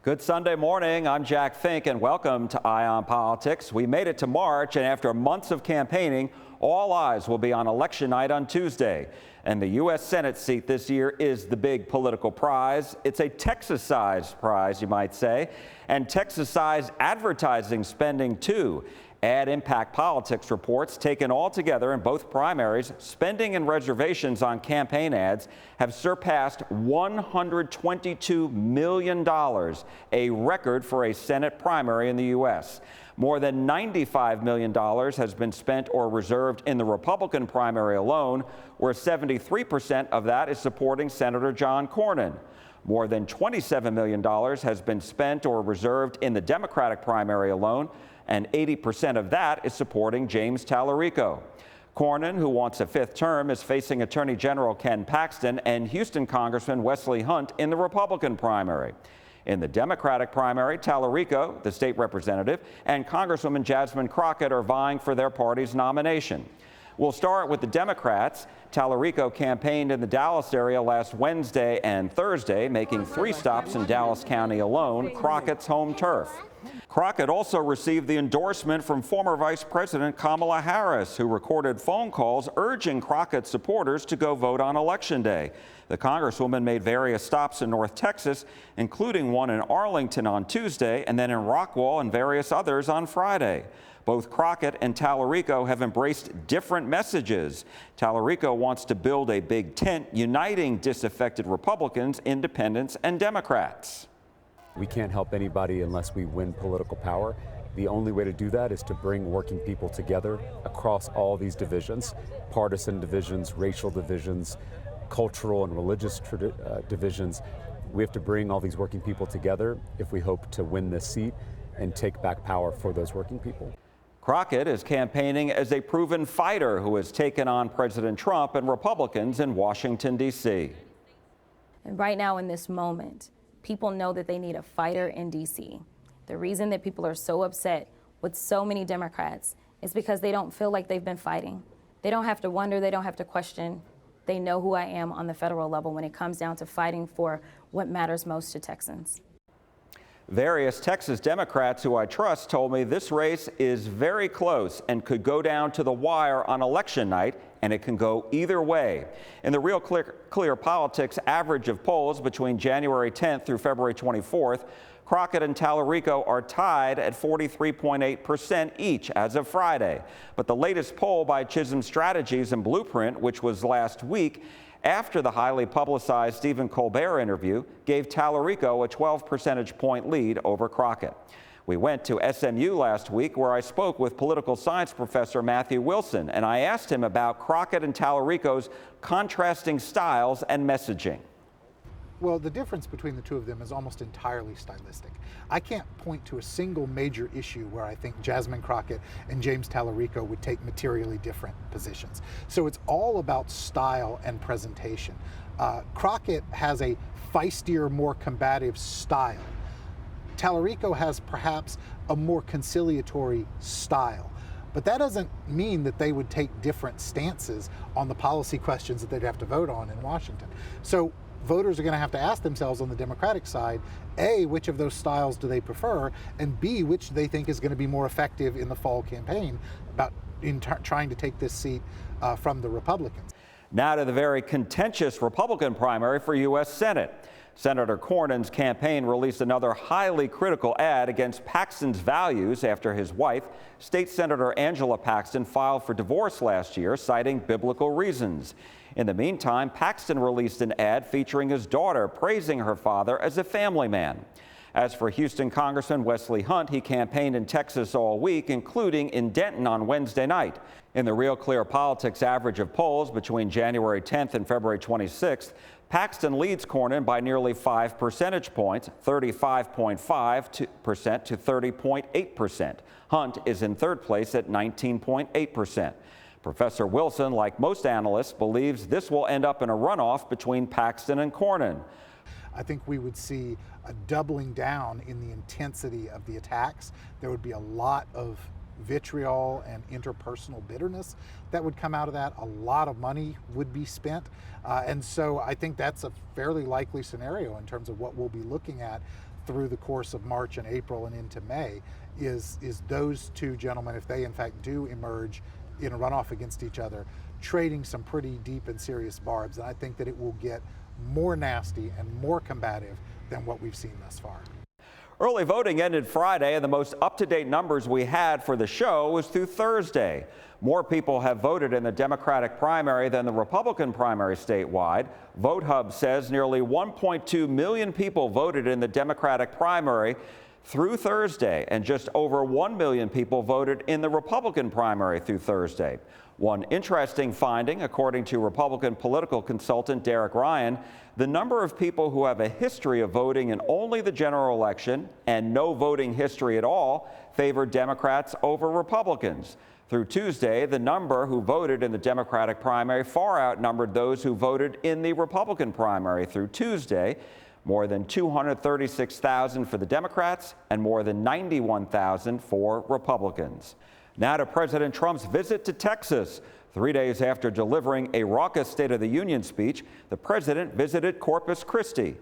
Good Sunday morning. I'm Jack Fink, and welcome to Eye on Politics. We made it to March, and after months of campaigning, all eyes will be on election night on Tuesday. And the U.S. Senate seat this year is the big political prize. It's a Texas-sized prize, you might say, and Texas-sized advertising spending, too. Ad Impact Politics reports, taken all together in both primaries, spending and reservations on campaign ads have surpassed $122 million, a record for a Senate primary in the U.S. More than $95 million has been spent or reserved in the Republican primary alone, where 73% of that is supporting Senator John Cornyn. More than $27 million has been spent or reserved in the Democratic primary alone, and 80% of that is supporting James Tallarico. Cornyn, who wants a fifth term, is facing Attorney General Ken Paxton and Houston Congressman Wesley Hunt in the Republican primary. In the Democratic primary, Tallarico, the state representative, and Congresswoman Jasmine Crockett are vying for their party's nomination. We'll start with the Democrats. Tallarico campaigned in the Dallas area last Wednesday and Thursday, making 3 stops in Dallas County alone, Crockett's home turf. Crockett also received the endorsement from former Vice President Kamala Harris, who recorded phone calls urging Crockett's supporters to go vote on Election Day. The Congresswoman made various stops in North Texas, including one in Arlington on Tuesday, and then in Rockwall and various others on Friday. Both Crockett and Tallarico have embraced different messages. Tallarico wants to build a big tent uniting disaffected Republicans, independents, and Democrats. We can't help anybody unless we win political power. The only way to do that is to bring working people together across all these divisions, partisan divisions, racial divisions, cultural and religious divisions. We have to bring all these working people together if we hope to win this seat and take back power for those working people. Crockett is campaigning as a proven fighter who has taken on President Trump and Republicans in Washington, D.C. And right now in this moment, people know that they need a fighter in D.C. The reason that people are so upset with so many Democrats is because they don't feel like they've been fighting. They don't have to wonder, they don't have to question. They know who I am on the federal level when it comes down to fighting for what matters most to Texans. Various Texas Democrats who I trust told me this race is very close and could go down to the wire on election night, and it can go either way. In the Real Clear Politics average of polls between January 10th through February 24th, Crockett and Tallarico are tied at 43.8% each as of Friday. But the latest poll by Chisholm Strategies and Blueprint, which was last week, after the highly publicized Stephen Colbert interview, gave Tallarico a 12 percentage point lead over Crockett. We went to SMU last week, where I spoke with political science professor Matthew Wilson, and I asked him about Crockett and Tallarico's contrasting styles and messaging. Well, the difference between the two of them is almost entirely stylistic. I can't point to a single major issue where I think Jasmine Crockett and James Tallarico would take materially different positions. So it's all about style and presentation. Crockett has a feistier, more combative style. Tallarico has perhaps a more conciliatory style. But that doesn't mean that they would take different stances on the policy questions that they'd have to vote on in Washington. So voters are going to have to ask themselves on the Democratic side, A, which of those styles do they prefer, and B, which they think is going to be more effective in the fall campaign trying to take this seat from the Republicans. Now to the very contentious Republican primary for U.S. Senate. Senator Cornyn's campaign released another highly critical ad against Paxton's values after his wife, State Senator Angela Paxton, filed for divorce last year, citing biblical reasons. In the meantime, Paxton released an ad featuring his daughter, praising her father as a family man. As for Houston Congressman Wesley Hunt, he campaigned in Texas all week, including in Denton on Wednesday night. In the Real Clear Politics average of polls between January 10th and February 26th, Paxton leads Cornyn by nearly 5 percentage points, 35.5% to 30.8%. Hunt is in third place at 19.8%. Professor Wilson, like most analysts, believes this will end up in a runoff between Paxton and Cornyn. I think we would see a doubling down in the intensity of the attacks. There would be a lot of vitriol and interpersonal bitterness that would come out of that. A lot of money would be spent. And so I think that's a fairly likely scenario in terms of what we'll be looking at through the course of March and April and into May is those two gentlemen, if they in fact do emerge in a runoff against each other, trading some pretty deep and serious barbs. And I think that it will get more nasty and more combative than what we've seen thus far. Early voting ended Friday, and the most up-to-date numbers we had for the show was through Thursday. More people have voted in the Democratic primary than the Republican primary statewide. VoteHub says nearly 1.2 million people voted in the Democratic primary through Thursday, and just over 1 million people voted in the Republican primary through Thursday. One interesting finding, according to Republican political consultant Derek Ryan, the number of people who have a history of voting in only the general election and no voting history at all favored Democrats over Republicans. Through Tuesday, the number who voted in the Democratic primary far outnumbered those who voted in the Republican primary through Tuesday. More than 236,000 for the Democrats and more than 91,000 for Republicans. Now to President Trump's visit to Texas. 3 days after delivering a raucous State of the Union speech, the president visited Corpus Christi.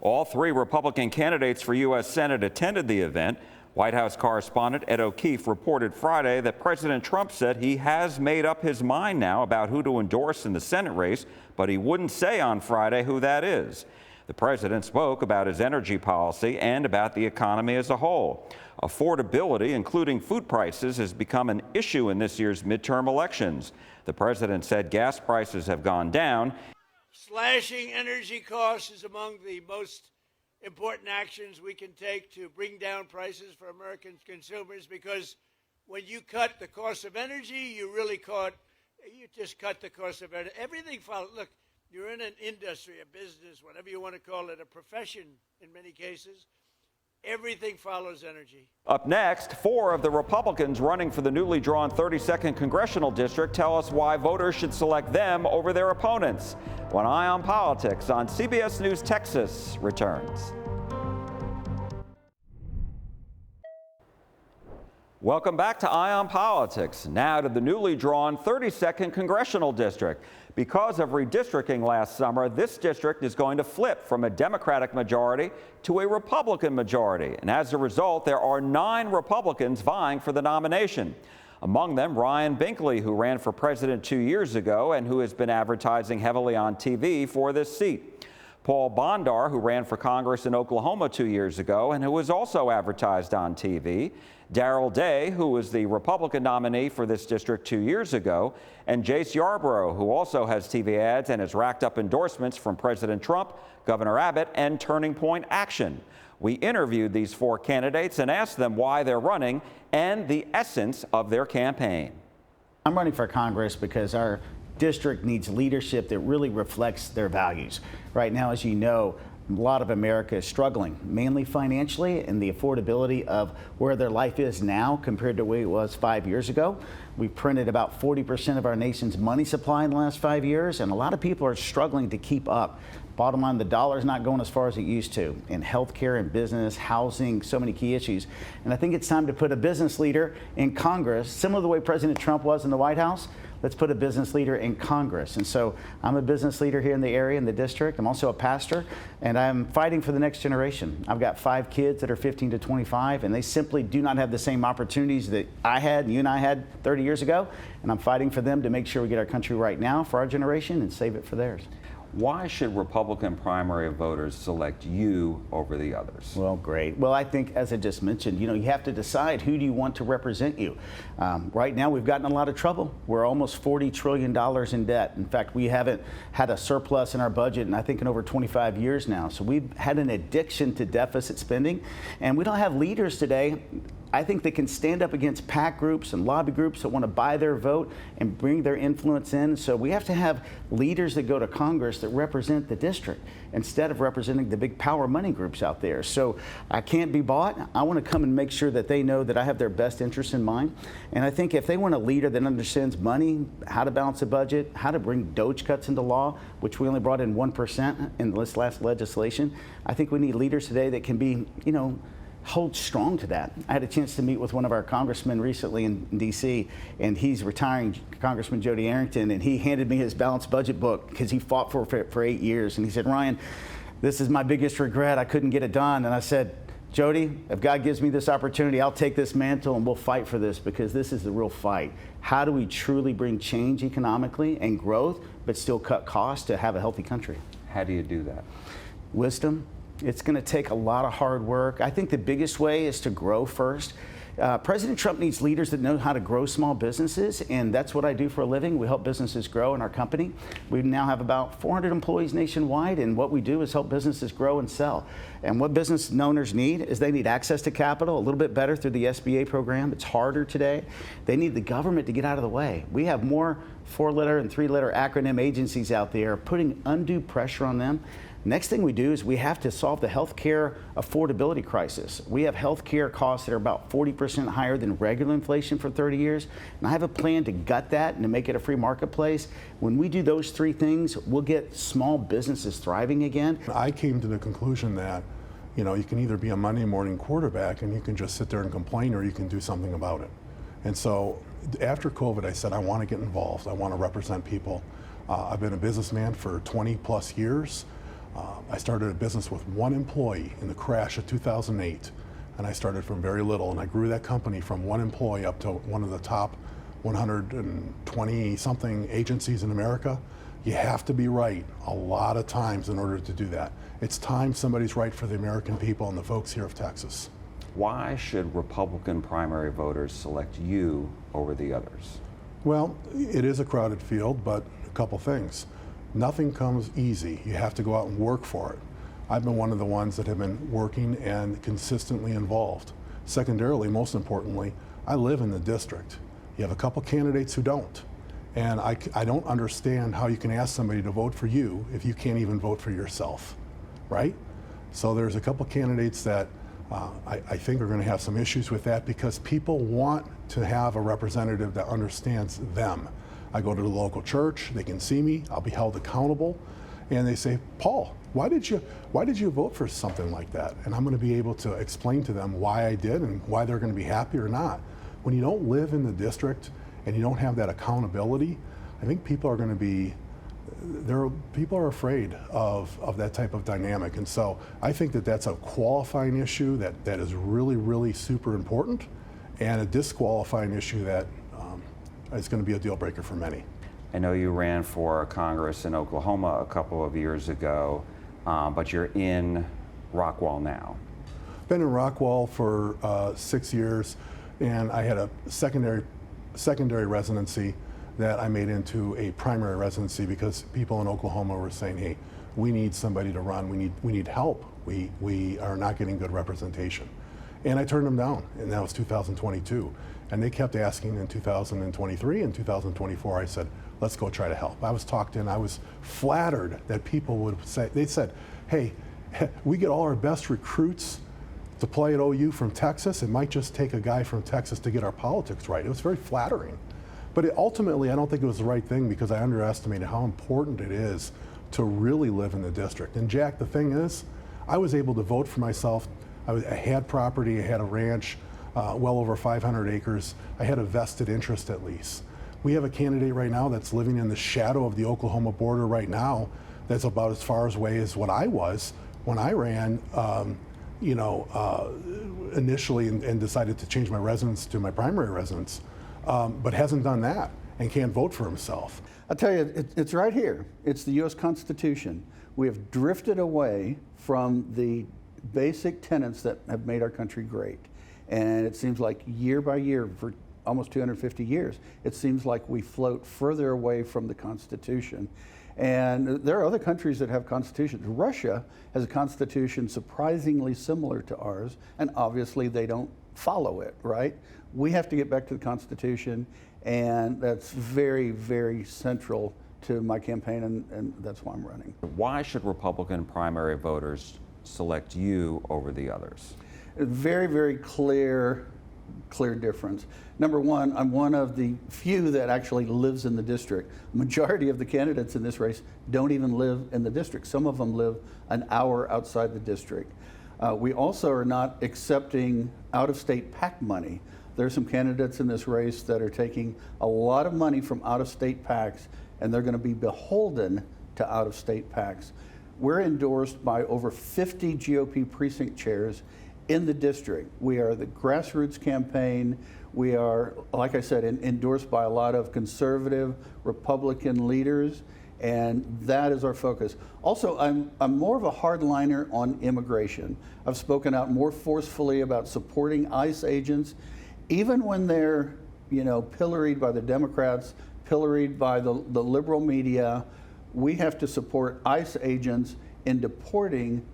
All three Republican candidates for U.S. Senate attended the event. White House correspondent Ed O'Keefe reported Friday that President Trump said he has made up his mind now about who to endorse in the Senate race, but he wouldn't say on Friday who that is. The president spoke about his energy policy and about the economy as a whole. Affordability, including food prices, has become an issue in this year's midterm elections. The president said gas prices have gone down. Slashing energy costs is among the most important actions we can take to bring down prices for American consumers, because when you cut the cost of energy, you just cut the cost of everything. Look, you're in an industry, a business, whatever you want to call it, a profession in many cases. Everything follows energy. Up next, 4 of the Republicans running for the newly drawn 32nd Congressional District tell us why voters should select them over their opponents. When Eye on Politics on CBS News Texas returns. Welcome back to Eye on Politics. Now to the newly drawn 32nd Congressional District. Because of redistricting last summer, this district is going to flip from a Democratic majority to a Republican majority. And as a result, there are 9 Republicans vying for the nomination. Among them, Ryan Binkley, who ran for president 2 years ago and who has been advertising heavily on TV for this seat. Paul Bondar, who ran for Congress in Oklahoma 2 years ago and who was also advertised on TV. Darrell Day, who was the Republican nominee for this district 2 years ago, and Jace Yarborough, who also has TV ads and has racked up endorsements from President Trump, Governor Abbott, and Turning Point Action. We interviewed these 4 candidates and asked them why they're running and the essence of their campaign. I'm running for Congress because our district needs leadership that really reflects their values. Right now, as you know, a lot of America is struggling, mainly financially, and the affordability of where their life is now compared to where it was 5 years ago. We've printed about 40% of our nation's money supply in the last 5 years, and a lot of people are struggling to keep up. Bottom line, the dollar's not going as far as it used to in healthcare and business, housing, so many key issues. And I think it's time to put a business leader in Congress, similar to the way President Trump was in the White House. Let's put a business leader in Congress. And so I'm a business leader here in the area, in the district. I'm also a pastor, and I'm fighting for the next generation. I've got 5 kids that are 15 to 25, and they simply do not have the same opportunities that I had and you and I had 30 years ago. And I'm fighting for them to make sure we get our country right now for our generation and save it for theirs. Why should Republican primary voters select you over the others? Well, great. Well, I think, as I just mentioned, you have to decide who do you want to represent you. Right now, we've gotten in a lot of trouble. We're almost $40 trillion in debt. In fact, we haven't had a surplus in our budget, and I think in over 25 years now. So we've had an addiction to deficit spending, and we don't have leaders today, I think, they can stand up against PAC groups and lobby groups that want to buy their vote and bring their influence in. So we have to have leaders that go to Congress that represent the district instead of representing the big power money groups out there. So I can't be bought. I want to come and make sure that they know that I have their best interests in mind. And I think if they want a leader that understands money, how to balance a budget, how to bring DOGE cuts into law, which we only brought in 1% in this last legislation, I think we need leaders today that can be, hold strong to that. I had a chance to meet with one of our congressmen recently in D.C., and he's retiring, Congressman Jody Arrington, and he handed me his balanced budget book because he fought for 8 years. And he said, Ryan, this is my biggest regret. I couldn't get it done. And I said, Jody, if God gives me this opportunity, I'll take this mantle and we'll fight for this, because this is the real fight. How do we truly bring change economically and growth, but still cut costs to have a healthy country? How do you do that? Wisdom. It's going to take a lot of hard work. I think the biggest way is to grow first. President Trump needs leaders that know how to grow small businesses, and that's what I do for a living. We help businesses grow in our company. We now have about 400 employees nationwide, and what we do is help businesses grow and sell. And what business owners need is they need access to capital a little bit better through the SBA program. It's harder today. They need the government to get out of the way. We have more 4-letter and 3-letter acronym agencies out there putting undue pressure on them. Next thing we do is we have to solve the healthcare affordability crisis. We have healthcare costs that are about 40% higher than regular inflation for 30 years. And I have a plan to gut that and to make it a free marketplace. When we do those 3 things, we'll get small businesses thriving again. I came to the conclusion that, you know, you can either be a Monday morning quarterback and you can just sit there and complain, or you can do something about it. And so after COVID, I said, I want to get involved. I want to represent people. I've been a businessman for 20 plus years. I started a business with 1 employee in the crash of 2008, and I started from very little, and I grew that company from 1 employee up to one of the top 120 something agencies in America. You have to be right a lot of times in order to do that. It's time somebody's right for the American people and the folks here of Texas. Why should Republican primary voters select you over the others? Well, it is a crowded field, but a couple things. Nothing comes easy. You have to go out and work for it. I've been one of the ones that have been working and consistently involved. Secondarily, most importantly, I live in the district. You have a couple candidates who don't. And I don't understand how you can ask somebody to vote for you if you can't even vote for yourself, right? So there's a couple candidates that I think are going to have some issues with that, because people want to have a representative that understands them. I go to the local church, they can see me, I'll be held accountable, and they say, Paul, why did you vote for something like that? And I'm going to be able to explain to them why I did and why they're going to be happy or not. When you don't live in the district and you don't have that accountability, I think people are going to be, people are afraid of that type of dynamic. And so I think that that's a qualifying issue that is really, really super important, and a disqualifying issue that is going to be a deal breaker for many. I know you ran for Congress in Oklahoma a couple of years ago, but you're in Rockwall now. Been in Rockwall for 6 years, and I had a secondary residency that I made into a primary residency because people in Oklahoma were saying, hey, we need somebody to run, we need help, we are not getting good representation. And I turned them down, and that was 2022. And they kept asking in 2023 and 2024. I said, let's go try to help. I was talked in, I was flattered that people would say, they said, hey, we get all our best recruits to play at OU from Texas. It might just take a guy from Texas to get our politics right. It was very flattering. But ultimately, I don't think it was the right thing, because I underestimated how important it is to really live in the district. And Jack, the thing is, I was able to vote for myself. I had property, I had a ranch, well over 500 acres. I had a vested interest at least. We have a candidate right now that's living in the shadow of the Oklahoma border right now, that's about as far away as what I was when I ran, initially and decided to change my residence to my primary residence, but hasn't done that and can't vote for himself. I'll tell you, it's right here. It's the U.S. Constitution. We have drifted away from the basic tenets that have made our country great. And it seems like year by year, for almost 250 years, it seems like we float further away from the Constitution. And there are other countries that have constitutions. Russia has a constitution surprisingly similar to ours, and obviously they don't follow it, right? We have to get back to the Constitution, and that's very, very central to my campaign, and that's why I'm running. Why should Republican primary voters select you over the others? Very, very clear difference. Number one, I'm one of the few that actually lives in the district. Majority of the candidates in this race don't even live in the district. Some of them live an hour outside the district. We also are not accepting out-of-state PAC money. There are some candidates in this race that are taking a lot of money from out-of-state PACs, and they're going to be beholden to out-of-state PACs. We're endorsed by over 50 GOP precinct chairs in the district. We are the grassroots campaign. We are, like I said, endorsed by a lot of conservative Republican leaders, and that is our focus. Also, I'm more of a hardliner on immigration. I've spoken out more forcefully about supporting ICE agents, even when they're, pilloried by the Democrats, pilloried by the liberal media. We have to support ICE agents in deporting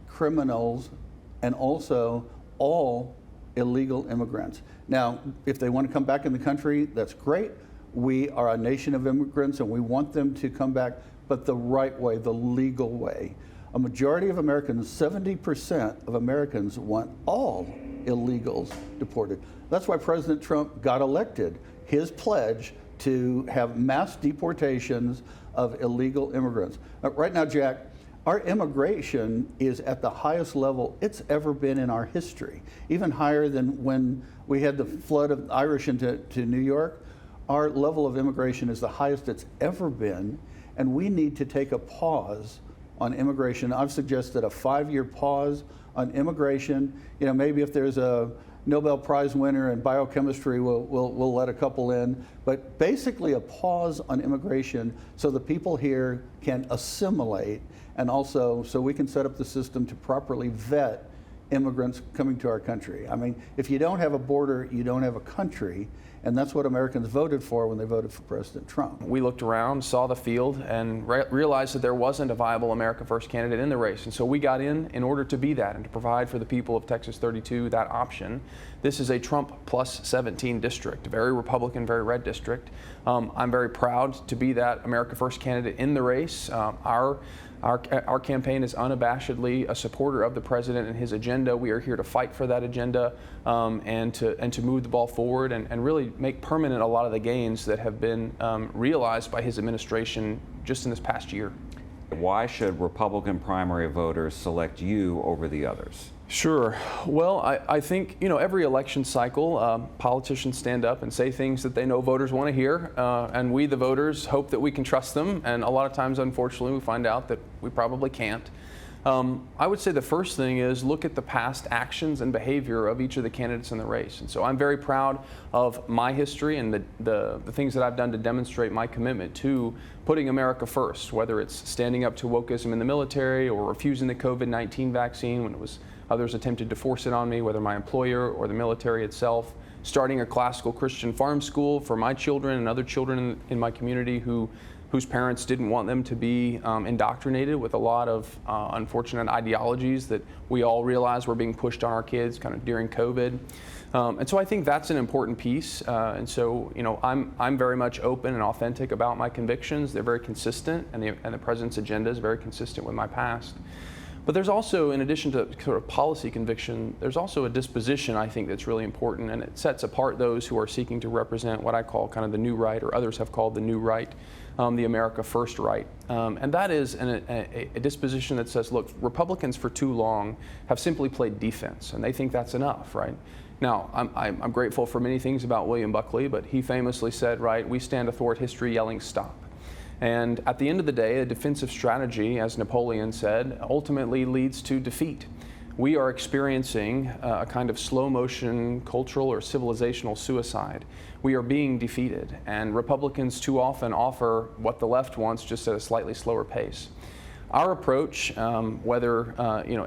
criminals and also all illegal immigrants. Now, if they want to come back in the country, that's great. We are a nation of immigrants and we want them to come back, but the right way, the legal way. A majority of Americans, 70% of Americans, want all illegals deported. That's why President Trump got elected. His pledge to have mass deportations of illegal immigrants. Right now, Jack, our immigration is at the highest level it's ever been in our history, even higher than when we had the flood of Irish into New York. Our level of immigration is the highest it's ever been, and we need to take a pause on immigration. I've suggested a 5-year pause on immigration. Maybe if there's a Nobel Prize winner in biochemistry, we'll let a couple in, but basically a pause on immigration so the people here can assimilate, and also so we can set up the system to properly vet immigrants coming to our country. I mean, if you don't have a border, you don't have a country, and that's what Americans voted for when they voted for President Trump. We looked around, saw the field, and realized that there wasn't a viable America First candidate in the race. And so we got in order to be that and to provide for the people of Texas 32 that option. This is a Trump plus 17 district, a very Republican, very red district. I'm very proud to be that America First candidate in the race. Our campaign is unabashedly a supporter of the president and his agenda. We are here to fight for that agenda and to move the ball forward and really make permanent a lot of the gains that have been realized by his administration just in this past year. Why should Republican primary voters select you over the others? Sure. Well, I think, every election cycle, politicians stand up and say things that they know voters want to hear, and we, the voters, hope that we can trust them, and a lot of times, unfortunately, we find out that we probably can't. I would say the first thing is look at the past actions and behavior of each of the candidates in the race. And so I'm very proud of my history and the things that I've done to demonstrate my commitment to putting America first, whether it's standing up to wokeism in the military or refusing the COVID-19 vaccine when others attempted to force it on me, whether my employer or the military itself, starting a classical Christian farm school for my children and other children in my community whose parents didn't want them to be indoctrinated with a lot of unfortunate ideologies that we all realize were being pushed on our kids kind of during COVID. And so I think that's an important piece. And so, I'm very much open and authentic about my convictions. They're very consistent, and the president's agenda is very consistent with my past. But there's also, in addition to sort of policy conviction, there's also a disposition, I think, that's really important, and it sets apart those who are seeking to represent what I call kind of the new right, or others have called the new right, the America First right. And that is a disposition that says, look, Republicans for too long have simply played defense, and they think that's enough, right? Now, I'm grateful for many things about William Buckley, but he famously said, right, we stand athwart history yelling stop. And at the end of the day, a defensive strategy, as Napoleon said, ultimately leads to defeat. We are experiencing a kind of slow motion cultural or civilizational suicide. We are being defeated, and Republicans too often offer what the left wants just at a slightly slower pace. Our approach, whether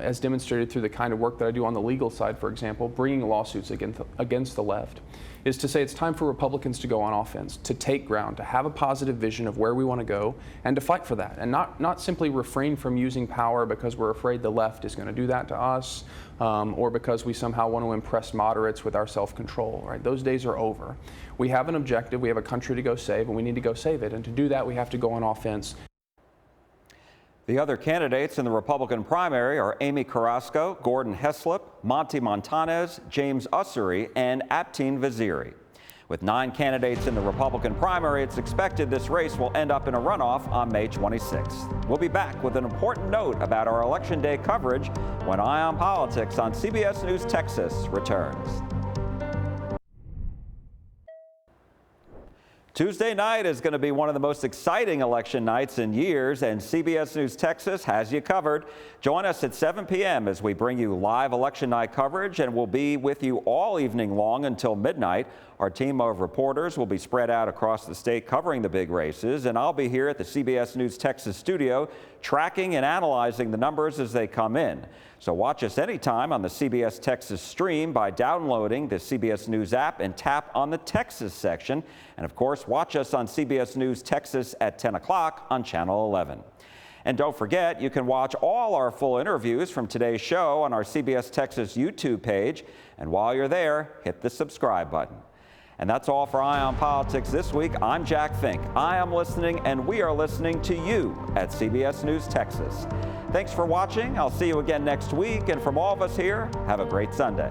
as demonstrated through the kind of work that I do on the legal side, for example, bringing lawsuits against the left, is to say it's time for Republicans to go on offense, to take ground, to have a positive vision of where we want to go, and to fight for that, and not simply refrain from using power because we're afraid the left is going to do that to us, or because we somehow want to impress moderates with our self-control. Right? Those days are over. We have an objective, we have a country to go save, and we need to go save it. And to do that, we have to go on offense. The other candidates in the Republican primary are Amy Carrasco, Gordon Heslop, Monty Montanez, James Ussery, and Apteen Vaziri. With 9 candidates in the Republican primary, it's expected this race will end up in a runoff on May 26th. We'll be back with an important note about our Election Day coverage when Eye on Politics on CBS News Texas returns. Tuesday night is going to be one of the most exciting election nights in years, and CBS News Texas has you covered. Join us at 7 p.m. as we bring you live election night coverage, and we'll be with you all evening long until midnight. Our team of reporters will be spread out across the state covering the big races, and I'll be here at the CBS News Texas studio tracking and analyzing the numbers as they come in. So watch us anytime on the CBS Texas stream by downloading the CBS News app and tap on the Texas section. And of course, watch us on CBS News Texas at 10 o'clock on Channel 11. And don't forget, you can watch all our full interviews from today's show on our CBS Texas YouTube page. And while you're there, hit the subscribe button. And that's all for Eye on Politics this week. I'm Jack Fink. I am listening, and we are listening to you at CBS News Texas. Thanks for watching. I'll see you again next week. And from all of us here, have a great Sunday.